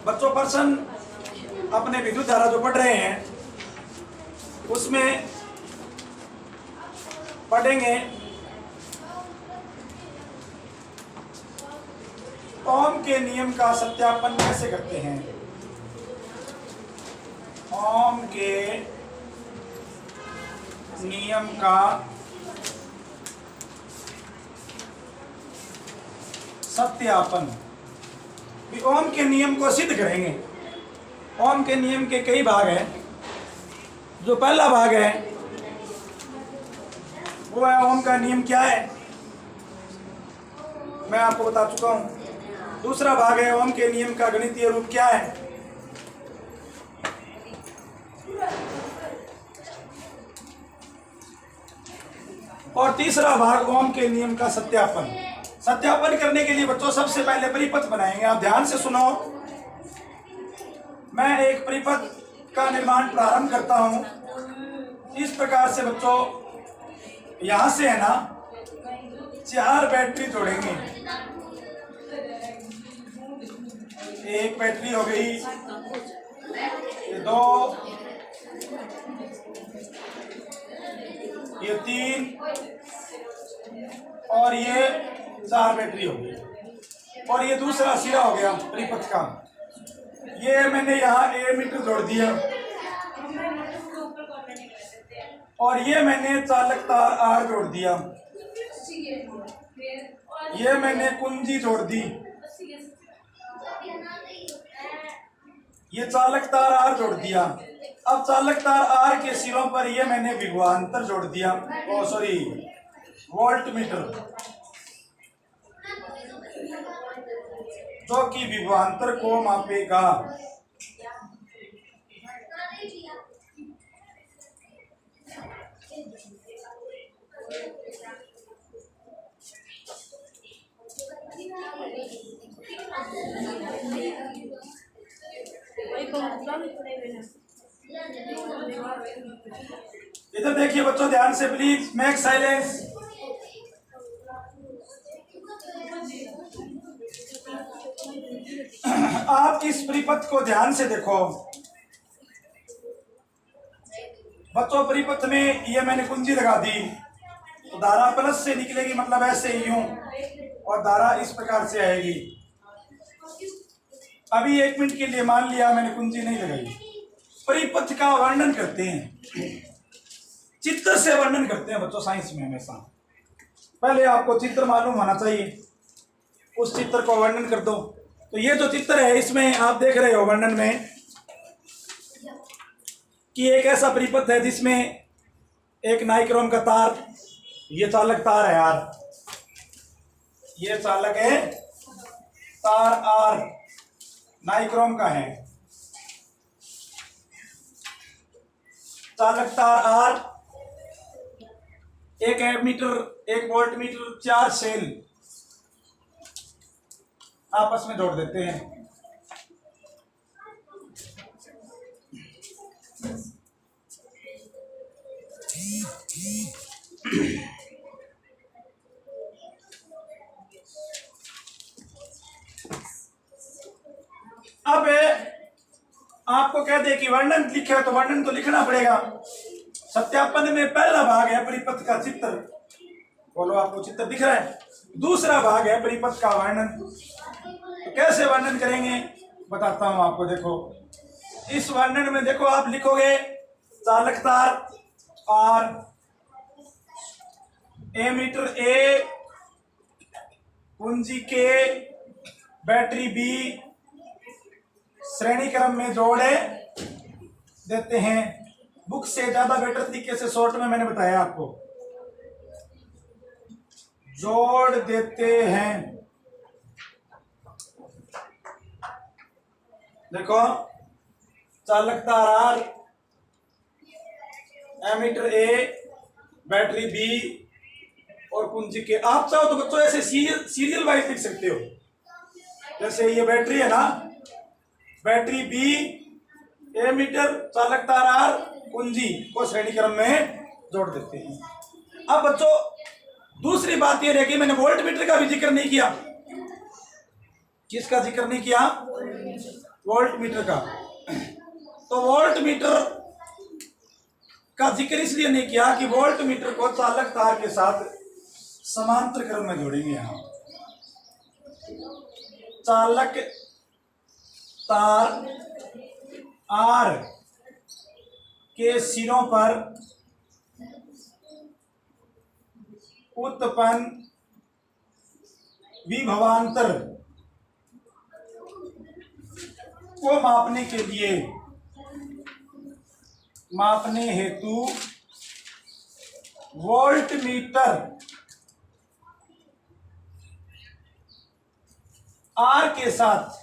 बच्चों पर्सन अपने विद्युत धारा जो पढ़ रहे हैं उसमें पढ़ेंगे ओम के नियम का सत्यापन कैसे करते हैं। ओम के नियम का सत्यापन। ओम के नियम को सिद्ध करेंगे। ओम के नियम के कई भाग हैं। जो पहला भाग है वो है ओम का नियम क्या है, मैं आपको बता चुका हूं। दूसरा भाग है ओम के नियम का गणितीय रूप क्या है। और तीसरा भाग ओम के नियम का सत्यापन। सत्यापन करने के लिए बच्चों सबसे पहले परिपथ बनाएंगे। आप ध्यान से सुनो, मैं एक परिपथ का निर्माण प्रारंभ करता हूं। इस प्रकार से बच्चों यहां से है ना 4 बैटरी जोड़ेंगे। एक बैटरी हो गई, ये 2, ये 3 और ये 4 बैटरी हो गई। और ये दूसरा सिरा हो गया परिपथ का। ये मैंने यहाँ एमीटर जोड़ दिया और ये मैंने चालक तार आर जोड़ दिया। ये मैंने कुंजी जोड़ दी। ये चालक तार आर जोड़ दिया। अब चालक तार आर के सिरों पर ये मैंने विभवांतर जोड़ दिया, वोल्ट मीटर, जो कि विभवांतर को मापेगा। इधर देखिए बच्चों ध्यान से, प्लीज मेक साइलेंस। आप इस परिपथ को ध्यान से देखो बच्चों। परिपथ में ये मैंने कुंजी लगा दी तो धारा प्लस से निकलेगी, मतलब ऐसे यूं, और धारा इस प्रकार से आएगी। अभी 1 मिनट के लिए मान लिया मैंने कुंजी नहीं लगाई। परिपथ का वर्णन करते हैं, चित्र से वर्णन करते हैं बच्चों साइंस में हमेशा। पहले आपको चित्र मालूम होना चाहिए, उस चित्र को वर्णन कर दो। तो ये जो चित्र है इसमें आप देख रहे हो वर्णन में कि एक ऐसा परिपथ है जिसमें एक नाइक्रोम का तार, ये चालक तार है यार, ये चालक है तार आर, नाइक्रोम का है चालक तार आर, एक एमीटर, एक वोल्ट मीटर, 4 सेल आपस में जोड़ देते हैं। अब आपको कह दे कि वर्णन लिखे तो वर्णन तो लिखना पड़ेगा। सत्यापन में पहला भाग है परिपथ का चित्र, बोलो आपको चित्र दिख रहा है। दूसरा भाग है परिपथ का वर्णन। तो कैसे वर्णन करेंगे बताता हूं आपको। देखो इस वर्णन में देखो आप लिखोगे चालक तार आर, एमीटर ए, कुंजी के, बैटरी बी, श्रेणी क्रम में जोड़े देते हैं। बुक से ज्यादा बेटर तरीके से शॉर्ट में मैंने बताया आपको, जोड़ देते हैं। देखो चालक तार R, ammeter A, battery B और कुंजी के। आप चाहो तो बच्चों ऐसे सीरियल वाइज लिख सकते हो। जैसे ये बैटरी है ना, बैटरी बी, एमीटर, चालक तार आर, कुंजी को श्रेणी क्रम में जोड़ देते हैं। अब बच्चों दूसरी बात यह रहेगी, मैंने वोल्ट मीटर का भी जिक्र नहीं किया। किसका जिक्र नहीं किया? वोल्ट मीटर का। तो वोल्ट मीटर का जिक्र इसलिए नहीं किया कि वोल्ट मीटर को चालक तार के साथ समांतर क्रम में जोड़ेंगे। यहां चालक तार आर के सिरों पर उत्पन्न विभवांतर को मापने हेतु वोल्ट मीटर आर के साथ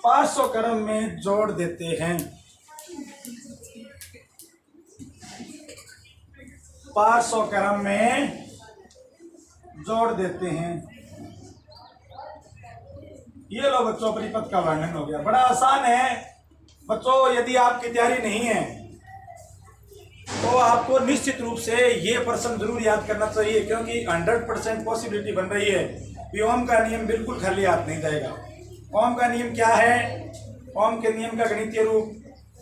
500 क्रम में जोड़ देते हैं। 500 क्रम में जोड़ देते हैं। ये लो बच्चों, परिपथ का वर्णन हो गया। बड़ा आसान है बच्चों। यदि आपकी तैयारी नहीं है तो आपको निश्चित रूप से ये प्रश्न जरूर याद करना चाहिए, क्योंकि 100% पॉसिबिलिटी बन रही है कि ओम का नियम बिल्कुल खाली याद नहीं जाएगा। ओम का नियम क्या है? ओम के नियम का गणितीय रूप।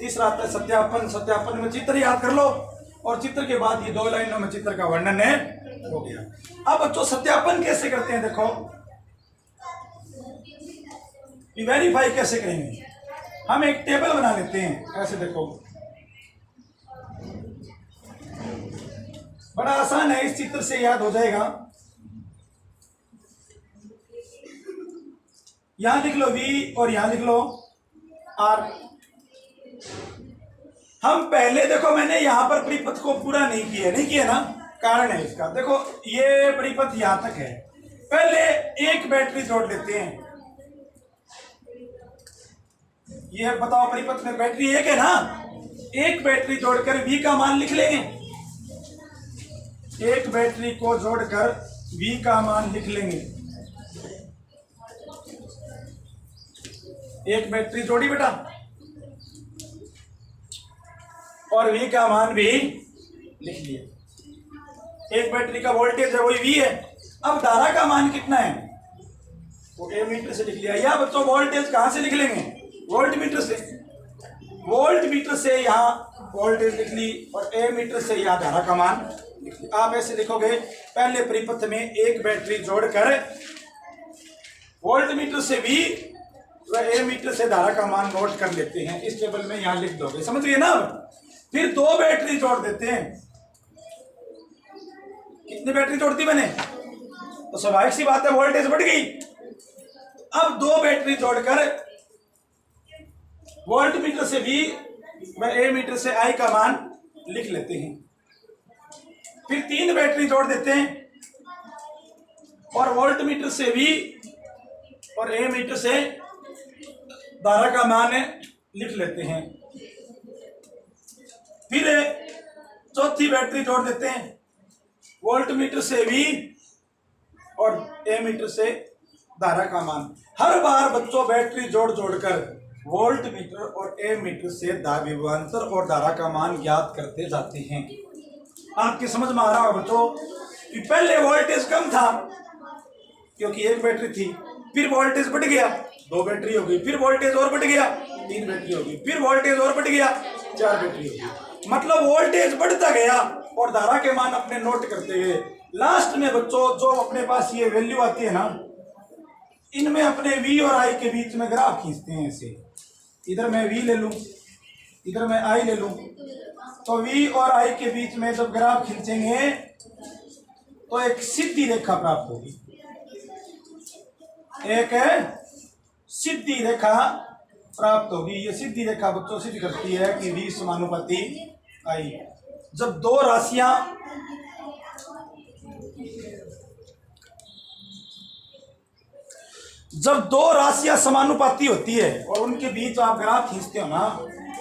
तीसरा आता है सत्यापन। सत्यापन में चित्र याद कर लो, और चित्र के बाद ये 2 लाइनों में चित्र का वर्णन है हो गया। अब बच्चों सत्यापन कैसे करते हैं देखो, वेरीफाई कैसे करेंगे। हम एक टेबल बना लेते हैं, ऐसे देखो, बड़ा आसान है, इस चित्र से याद हो जाएगा। यहां लिख लो V और यहां लिख लो R। हम पहले देखो, मैंने यहां पर परिपथ को पूरा नहीं किया ना, कारण है इसका। देखो ये परिपथ यहां तक है, पहले एक बैटरी जोड़ लेते हैं। ये बताओ, परिपथ में बैटरी एक है ना, एक बैटरी जोड़कर V का मान लिख लेंगे। एक बैटरी को जोड़कर V का मान लिख लेंगे। एक बैटरी जोड़ी बेटा, और V का मान भी लिख लिया। एक बैटरी का वोल्टेज है वही V है। अब धारा का मान कितना है वो एमीटर से लिख लिया। या बच्चों वोल्टेज कहां से लिख लेंगे? वोल्ट मीटर से। वोल्ट मीटर से यहाँ वोल्टेज लिख ली, और एमीटर से यहाँ धारा का मान लिख ली। आप ऐसे लिखोगे, पहले परिपथ में एक बैटरी जोड़कर वोल्ट मीटर से V व एमीटर से धारा का मान नोट कर लेते हैं। इस टेबल में यहां लिख दोगे, समझ गए ना। फिर 2 बैटरी जोड़ देते हैं। कितनी बैटरी जोड़ती मैंने? तो स्वाभाविक सी बात है, वोल्टेज बढ़ गई। अब 2 बैटरी जोड़कर वोल्ट मीटर से V व एमीटर से I का मान लिख लेते हैं। फिर 3 बैटरी जोड़ देते हैं, और वोल्ट मीटर से V और एमीटर से धारा का मान लिख लेते हैं। फिर 4थी बैटरी जोड़ देते हैं, वोल्ट मीटर से V और एमीटर से धारा का मान। हर बार बच्चों बैटरी जोड़कर वोल्ट मीटर और एमीटर से विभवांतर और धारा का मान ज्ञात करते जाते हैं। आपके समझ में आ रहा होगा बच्चों कि पहले वोल्टेज कम था क्योंकि एक बैटरी थी, फिर वोल्टेज बढ़ गया, 2 बैटरी हो गई, फिर वोल्टेज और बढ़ गया, 3 बैटरी हो गई, फिर वोल्टेज और बढ़ गया, 4 बैटरी हो गई। मतलब वोल्टेज बढ़ता गया और धारा के मान अपने नोट करते गए। लास्ट में बच्चों जो अपने पास ये वैल्यू आती है ना, इनमें अपने V और I के बीच में ग्राफ खींचते हैं। ऐसे इधर मैं V ले लूं, इधर मैं I ले लूं, तो V और I के बीच में जब ग्राफ खींचेंगे तो एक सीधी रेखा प्राप्त होगी। एक सीधी रेखा प्राप्त होगी। ये सीधी रेखा बच्चों सिद्ध करती है कि V समानुपाती I। जब दो राशियां समानुपाती होती है और उनके बीच आप ग्राफ खींचते हो ना,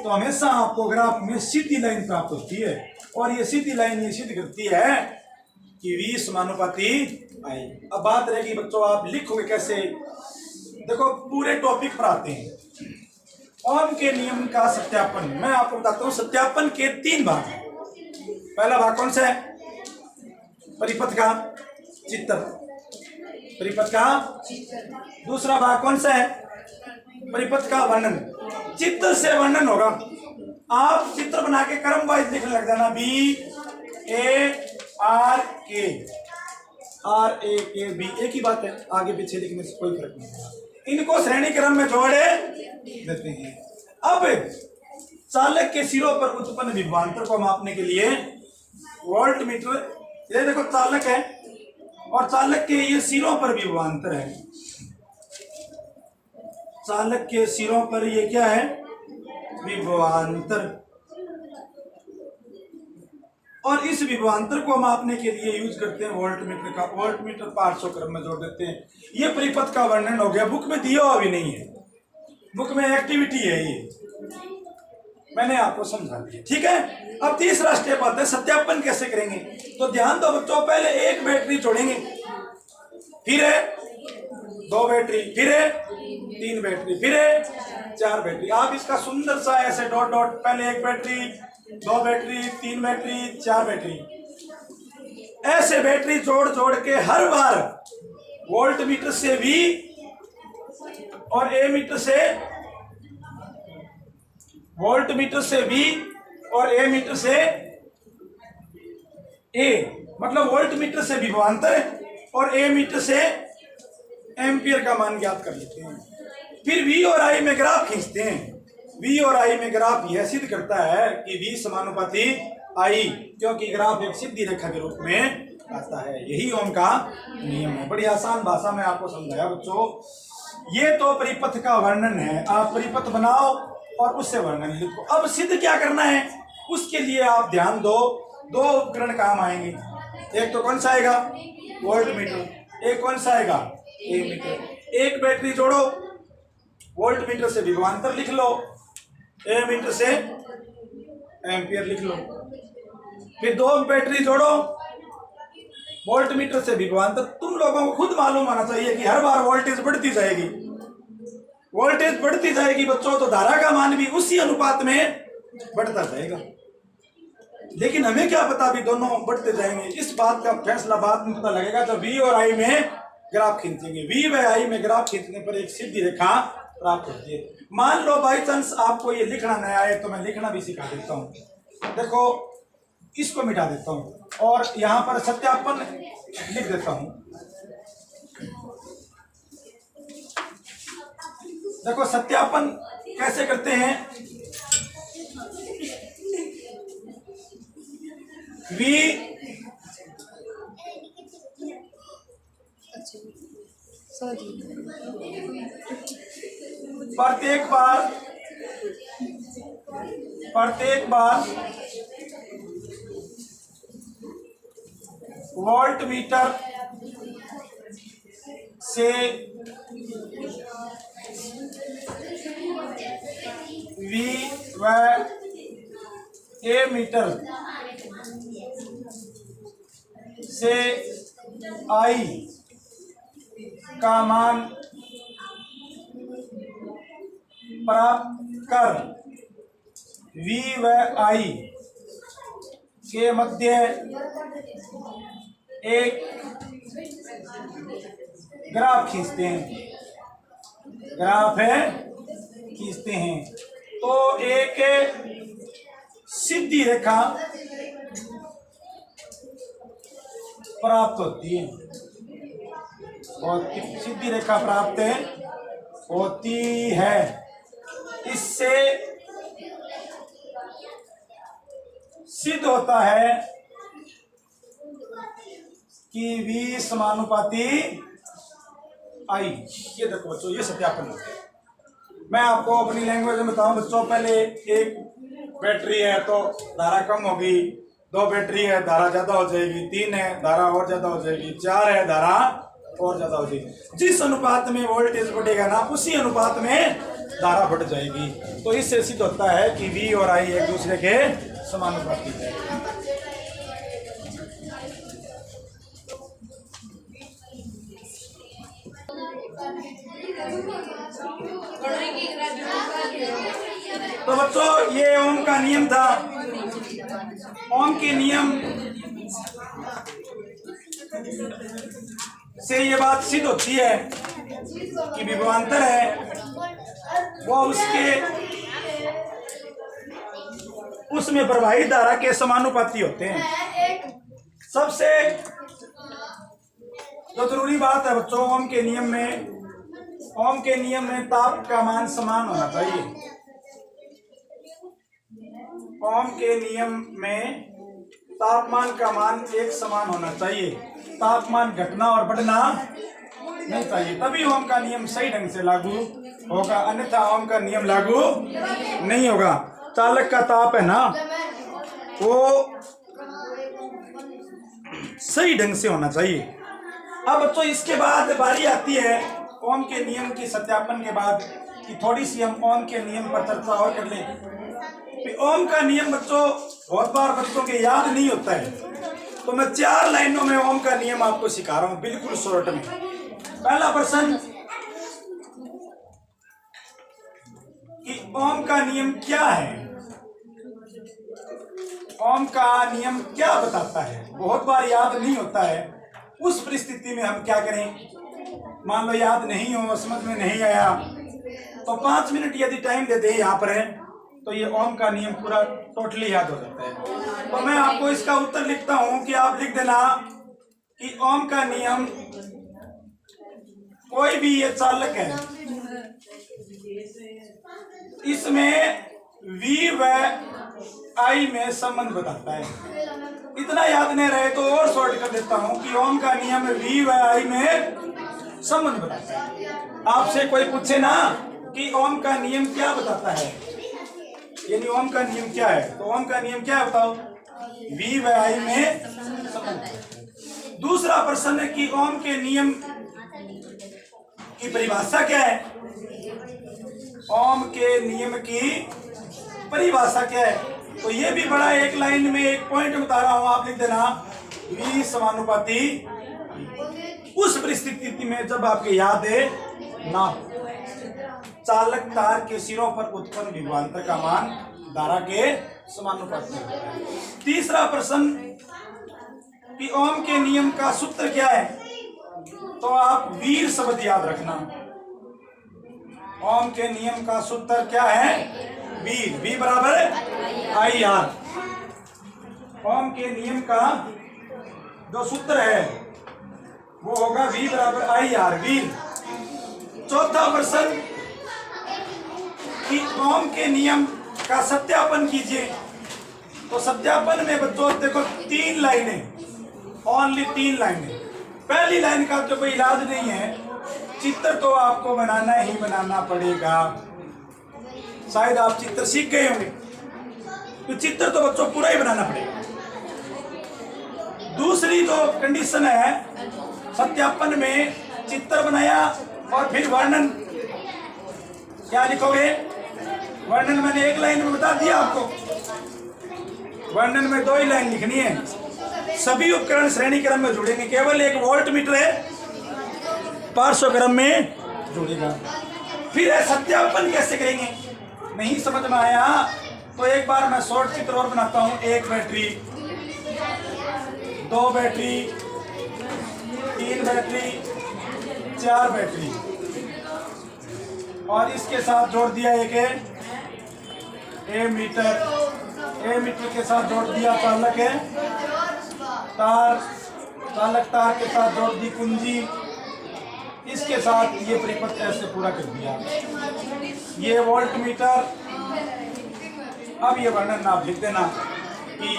तो हमेशा आपको ग्राफ में सीधी लाइन प्राप्त होती है। और ये सीधी लाइन ये सिद्ध करती है कि V समानुपाती I। अब बात रहेगी बच्चों आप लिखोगे कैसे। देखो पूरे टॉपिक पर आते हैं। ओम के नियम का सत्यापन, मैं आपको बताता हूं। सत्यापन के 3 भाग हैं। पहला भाग कौन सा है? परिपथ का चित्र। परिपथ का दूसरा भाग कौन सा है? परिपथ का वर्णन। चित्र से वर्णन होगा। आप चित्र बना के क्रम वाइज लिखने लग जाना। BARK एक ही बात है, आगे पीछे लिखने से कोई फर्क नहीं। इनको श्रेणी क्रम में जोड़े देते हैं। अब चालक के सिरों पर उत्पन्न विभवांतर को मापने के लिए वोल्ट मीटर, ये देखो चालक है और चालक के ये सिरों पर विभवांतर है। चालक के सिरों पर ये क्या है? विभवांतर। और इस विभवांतर को मापने के लिए यूज करते हैं वोल्ट मीटर का। वोल्ट मीटर 500 क्रम में जोड़ देते हैं। ये परिपथ का वर्णन हो गया। बुक में दिया हुआ भी नहीं है, बुक में एक्टिविटी है, ये मैंने आपको समझा दिया। ठीक है। अब तीसरा स्टेप आता है सत्यापन कैसे करेंगे। तो ध्यान दो बच्चों, पहले एक बैटरी जोड़ेंगे, फिर है 2 बैटरी, फिर है 3 बैटरी, फिर है 4 बैटरी। आप इसका सुंदर सा ऐसे डॉट डॉट, पहले 1 बैटरी, 2 बैटरी, 3 बैटरी, 4 बैटरी, ऐसे बैटरी जोड़ जोड़ के हर बार वोल्ट मीटर से V और ए मीटर से वोल्ट मीटर से V और ए मीटर से A, मतलब वोल्ट मीटर से विभवांतर और ए मीटर से एम्पियर का मान ज्ञात कर लेते हैं। फिर V और I में ग्राफ खींचते हैं। V और I में ग्राफ यह सिद्ध करता है कि V समानुपाती I, क्योंकि ग्राफ एक सीधी रेखा के रूप में आता है। यही ओम का नियम है। बड़ी आसान भाषा में आपको समझाया बच्चों। ये तो परिपथ का वर्णन है। आप परिपथ बनाओ और उससे वर्णन लिखो। अब सिद्ध क्या करना है उसके लिए आप ध्यान दो। 2 उपकरण काम आएंगे। एक तो कौन सा आएगा? Volt meter. एक कौन सा आएगा? ए मीटर। एक बैटरी जोड़ो, वोल्ट मीटर से विभवांतर लिख लो, ए मीटर से एम्पियर लिख लो। फिर 2 बैटरी जोड़ो, वोल्ट मीटर से विभवांतर। तुम लोगों को खुद मालूम होना चाहिए कि हर बार वोल्टेज बढ़ती जाएगी। वोल्टेज बढ़ती जाएगी बच्चों, तो धारा का मान भी उसी अनुपात में बढ़ता जाएगा। लेकिन हमें क्या पता भी दोनों बढ़ते जाएंगे। इस बात का फैसला बाद में पता लगेगा जब V और I में ग्राफ खींचेंगे। V व I में ग्राफ खींचने पर एक सीधी रेखा प्राप्त होती है। मान लो बाई चांस आपको ये लिखना नहीं आए तो मैं लिखना भी सिखा देता हूँ। देखो इसको मिटा देता हूँ और यहाँ पर सत्यापन लिख देता हूँ। देखो सत्यापन कैसे करते हैं। V प्रत्येक बार वोल्ट मीटर से V व ए मीटर से I का मान प्राप्त कर V व I के मध्य एक ग्राफ खींचते हैं। ग्राफ है खींचते हैं तो एक सीधी रेखा प्राप्त होती है और सीधी रेखा प्राप्त होती है। इससे सिद्ध होता है कि V समानुपाती I। ये देखो बच्चों, ये सत्यापन होता है। मैं आपको अपनी लैंग्वेज में बताऊं बच्चों। पहले एक बैटरी है तो धारा कम होगी, 2 बैटरी है धारा ज्यादा हो जाएगी, 3 है धारा और ज्यादा हो जाएगी, 4 है धारा और ज्यादा हो जाएगी। जिस अनुपात में वोल्टेज बढ़ेगा ना उसी अनुपात में धारा बढ़ जाएगी। तो इससे सिद्ध होता है कि V और I एक दूसरे के समानुपाती है। तो बच्चों ये ओम का नियम था। ओम के नियम से ये बात सिद्ध होती है कि विभवांतर है वो उसमें प्रवाहित धारा के समानुपाती होते हैं। सबसे जो जरूरी बात है बच्चों, ओम के नियम में ताप का मान समान होना चाहिए। ओम के नियम में तापमान का मान एक समान होना चाहिए। तापमान घटना और बढ़ना नहीं चाहिए, तभी ओम का नियम सही ढंग से लागू होगा, अन्यथा ओम का नियम लागू नहीं होगा। चालक का ताप है ना वो सही ढंग से होना चाहिए। अब बच्चों इसके बाद बारी आती है ओम के नियम की सत्यापन के बाद कि थोड़ी सी हम ओम के नियम पर चर्चा और कर लें। ओम का नियम बच्चों बहुत बार बच्चों के याद नहीं होता है, तो मैं 4 लाइनों में ओम का नियम आपको सिखा रहा हूं बिल्कुल शॉर्ट में। पहला प्रश्न कि ओम का नियम क्या है, ओम का नियम क्या बताता है, बहुत बार याद नहीं होता है। उस परिस्थिति में हम क्या करें, मान लो याद नहीं हो, समझ में नहीं आया, तो 5 मिनट यदि टाइम दे दे यहाँ पर है तो ये ओम का नियम पूरा टोटली याद हो जाता है। तो मैं आपको इसका उत्तर लिखता हूं कि आप लिख देना कि ओम का नियम, कोई भी ये चालक है इसमें V व I में संबंध बताता है। इतना याद नहीं रहे तो और शॉर्ट कर देता हूं कि ओम का नियम V व I में संबंध बताता है। आपसे कोई पूछे ना कि ओम का नियम क्या बताता है, यानी ओम का नियम क्या है, तो ओम का नियम क्या है बताओ, V व I में संबंध। दूसरा प्रश्न है कि ओम के नियम की परिभाषा क्या है, ओम के नियम की परिभाषा क्या है, तो ये भी बड़ा एक लाइन में एक पॉइंट बता रहा हूं, आप लिख देना V समानुपाती उस परिस्थिति में जब आपके याद ना हो, चालक तार के सिरों पर उत्पन्न विभवांतर का मान धारा के समानुपाती है। तीसरा प्रश्न कि ओम के नियम का सूत्र क्या है, तो आप वीर शब्द याद रखना। ओम के नियम का सूत्र क्या है, वीर, V बराबर I R। ओम के नियम का जो सूत्र है वो होगा V बराबर I R, वीर। चौथा प्रश्न कि ओम के नियम का सत्यापन कीजिए, तो सत्यापन में बच्चों देखो 3 लाइनें, ओनली 3 लाइनें। पहली लाइन का तो कोई इलाज नहीं है, चित्र तो आपको बनाना ही बनाना पड़ेगा। शायद आप चित्र सीख गए होंगे, तो चित्र तो बच्चों पूरा ही बनाना पड़ेगा। दूसरी जो कंडीशन है, सत्यापन में चित्र बनाया और फिर वर्णन क्या लिखोगे, वर्णन मैंने 1 लाइन में बता दिया आपको, वर्णन में 2 ही लाइन लिखनी है। सभी उपकरण श्रेणी क्रम में जुड़ेंगे, केवल एक वोल्ट मीटर है पार्श्व क्रम में जुड़ेगा। फिर सत्यापन कैसे करेंगे, नहीं समझ में आया तो एक बार मैं शॉर्ट चित्र और बनाता हूं। 1 बैटरी, 2 बैटरी, 3 बैटरी, 4 बैटरी, और इसके साथ जोड़ दिया एक एमीटर के साथ जोड़ दिया चालक है तार, चालक तार के साथ जोड़ दी कुंजी, इसके साथ ये परिपथ ऐसे पूरा कर दिया, ये वोल्ट मीटर। अब ये वर्णन आप लिख देना कि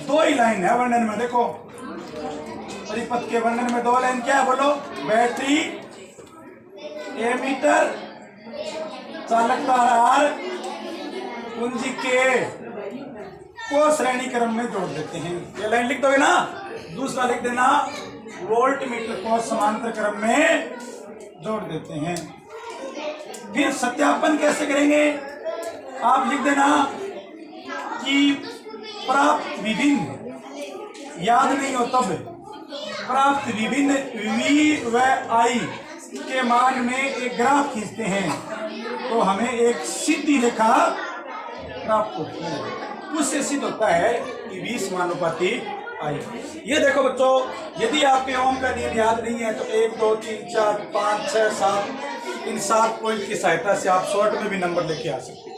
2 ही लाइन है वर्णन में, देखो परिपथ के वर्णन में 2 लाइन क्या है बोलो, बैटरी, एमीटर, चालक तार आर, कुंजी के को श्रेणी क्रम में जोड़ देते हैं। ये लाइन लिख दोगे ना। दूसरा लिख देना वोल्ट मीटर को समांतर क्रम में जोड़ देते हैं। फिर सत्यापन कैसे करेंगे, आप लिख देना कि प्राप्त विभिन्न, याद नहीं हो तब, प्राप्त विभिन्न V व I के मान में एक ग्राफ खींचते हैं तो हमें एक सीधी रेखा प्राप्त होती है। उससे सिद्ध होता है कि V समानुपाती आइए ये देखो बच्चों, यदि आपके ओम का नियम याद नहीं है तो 1 2 3 4 5 6 7 इन 7 पॉइंट की सहायता से आप शॉर्ट में भी नंबर लेके आ सकते हैं।